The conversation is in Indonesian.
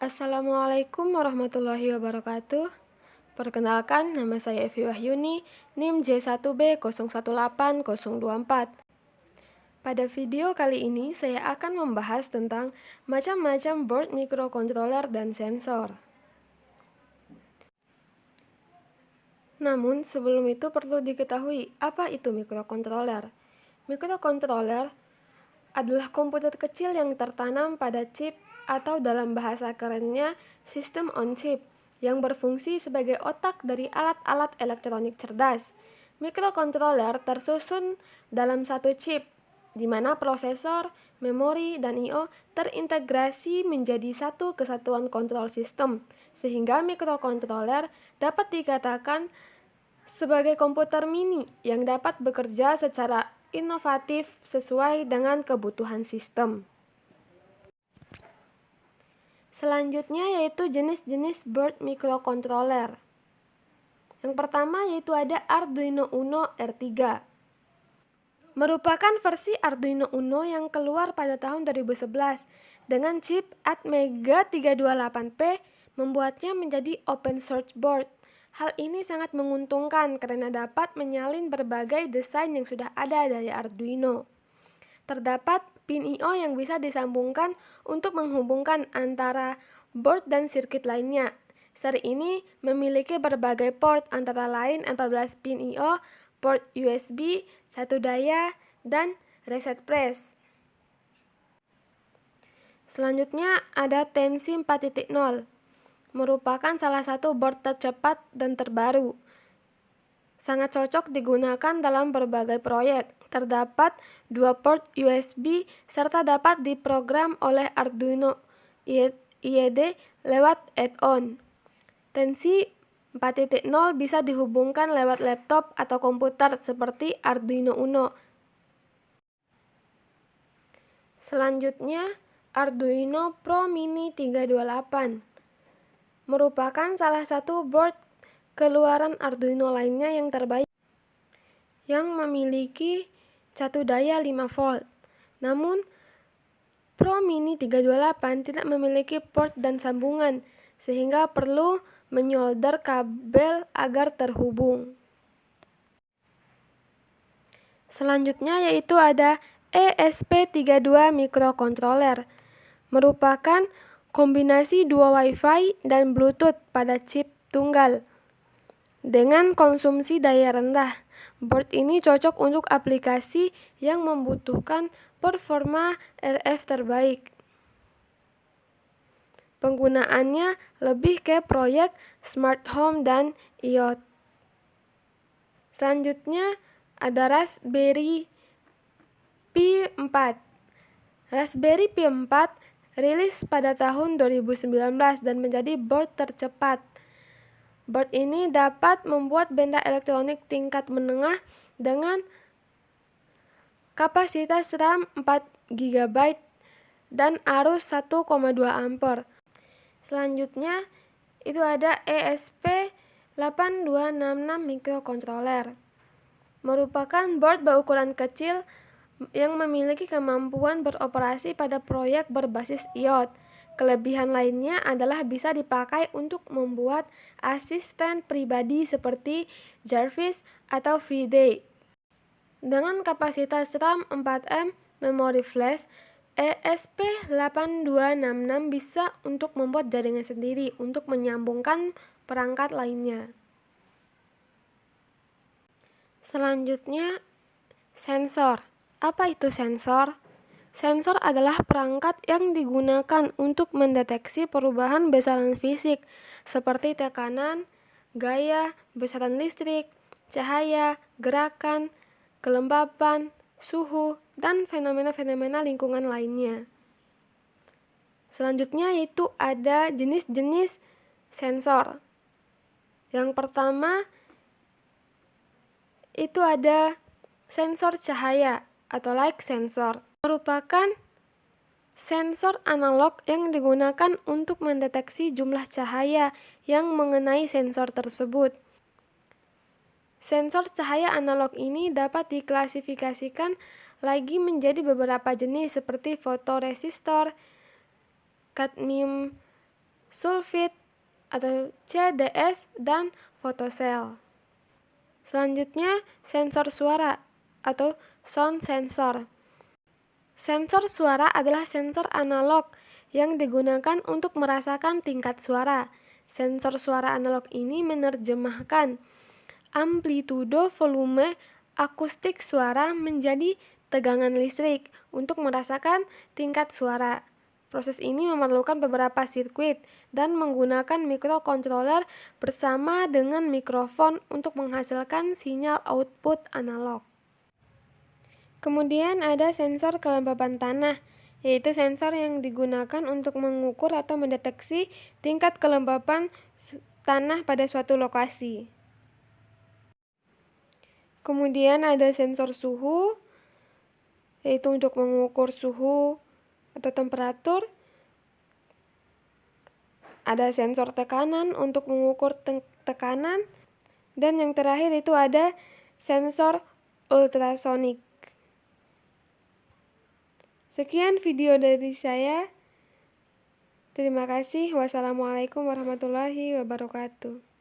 Assalamualaikum warahmatullahi wabarakatuh. Perkenalkan, nama saya Evi Wahyuni, NIM J1B018024. Pada video kali ini, saya akan membahas tentang macam-macam board microcontroller dan sensor. Namun, sebelum itu perlu diketahui apa itu microcontroller. Microcontroller adalah komputer kecil yang tertanam pada chip atau dalam bahasa kerennya sistem on chip yang berfungsi sebagai otak dari alat-alat elektronik cerdas. Microcontroller tersusun dalam satu chip, di mana prosesor, memori, dan I/O terintegrasi menjadi satu kesatuan kontrol sistem, sehingga microcontroller dapat dikatakan sebagai komputer mini yang dapat bekerja secara inovatif sesuai dengan kebutuhan sistem. Selanjutnya yaitu jenis-jenis board microcontroller. Yang pertama yaitu ada Arduino Uno R3. Merupakan versi Arduino Uno yang keluar pada tahun 2011 dengan chip Atmega 328P membuatnya menjadi open source board. Hal ini sangat menguntungkan karena dapat menyalin berbagai desain yang sudah ada dari Arduino. Terdapat pin I/O yang bisa disambungkan untuk menghubungkan antara board dan sirkuit lainnya. Seri ini memiliki berbagai port antara lain 14 pin I/O, port USB, satu daya, dan reset press. Selanjutnya ada Tensi 4.0, merupakan salah satu board tercepat dan terbaru. Sangat cocok digunakan dalam berbagai proyek. Terdapat 2 port USB serta dapat diprogram oleh Arduino IDE lewat add-on. Tensi 4.0 bisa dihubungkan lewat laptop atau komputer seperti Arduino Uno. Selanjutnya, Arduino Pro Mini 328 merupakan salah satu board keluaran Arduino lainnya yang terbaik, yang memiliki satu daya 5 volt. Namun, Pro Mini 328 tidak memiliki port dan sambungan, sehingga perlu menyolder kabel agar terhubung. Selanjutnya yaitu ada ESP32 microcontroller, merupakan kombinasi dua Wi-Fi dan Bluetooth pada chip tunggal dengan konsumsi daya rendah. Board ini cocok untuk aplikasi yang membutuhkan performa RF terbaik. Penggunaannya lebih ke proyek smart home dan IoT. Selanjutnya ada Raspberry Pi 4. Raspberry Pi 4 rilis pada tahun 2019 dan menjadi board tercepat. Board ini dapat membuat benda elektronik tingkat menengah dengan kapasitas RAM 4 GB dan arus 1,2 ampere. Selanjutnya itu ada ESP8266 microcontroller, merupakan board berukuran kecil yang memiliki kemampuan beroperasi pada proyek berbasis IoT. Kelebihan lainnya adalah bisa dipakai untuk membuat asisten pribadi seperti Jarvis atau Friday. Dengan kapasitas RAM 4M, memori flash, ESP8266 bisa untuk membuat jaringan sendiri untuk menyambungkan perangkat lainnya. Selanjutnya, sensor. Apa itu sensor? Sensor adalah perangkat yang digunakan untuk mendeteksi perubahan besaran fisik seperti tekanan, gaya, besaran listrik, cahaya, gerakan, kelembapan, suhu, dan fenomena-fenomena lingkungan lainnya. Selanjutnya yaitu ada jenis-jenis sensor. Yang pertama itu ada sensor cahaya atau light sensor, merupakan sensor analog yang digunakan untuk mendeteksi jumlah cahaya yang mengenai sensor tersebut. Sensor cahaya analog ini dapat diklasifikasikan lagi menjadi beberapa jenis seperti fotoresistor, kadmium sulfit atau CDS, dan fotosel. Selanjutnya, sensor suara atau sound sensor. Sensor suara adalah sensor analog yang digunakan untuk merasakan tingkat suara. Sensor suara analog ini menerjemahkan amplitudo, volume, akustik suara menjadi tegangan listrik untuk merasakan tingkat suara. Proses ini memerlukan beberapa sirkuit dan menggunakan mikrokontroler bersama dengan mikrofon untuk menghasilkan sinyal output analog. Kemudian ada sensor kelembapan tanah, yaitu sensor yang digunakan untuk mengukur atau mendeteksi tingkat kelembapan tanah pada suatu lokasi. Kemudian ada sensor suhu, yaitu untuk mengukur suhu atau temperatur. Ada sensor tekanan untuk mengukur tekanan. Dan yang terakhir itu ada sensor ultrasonik. Sekian video dari saya. Terima kasih. Wassalamualaikum warahmatullahi wabarakatuh.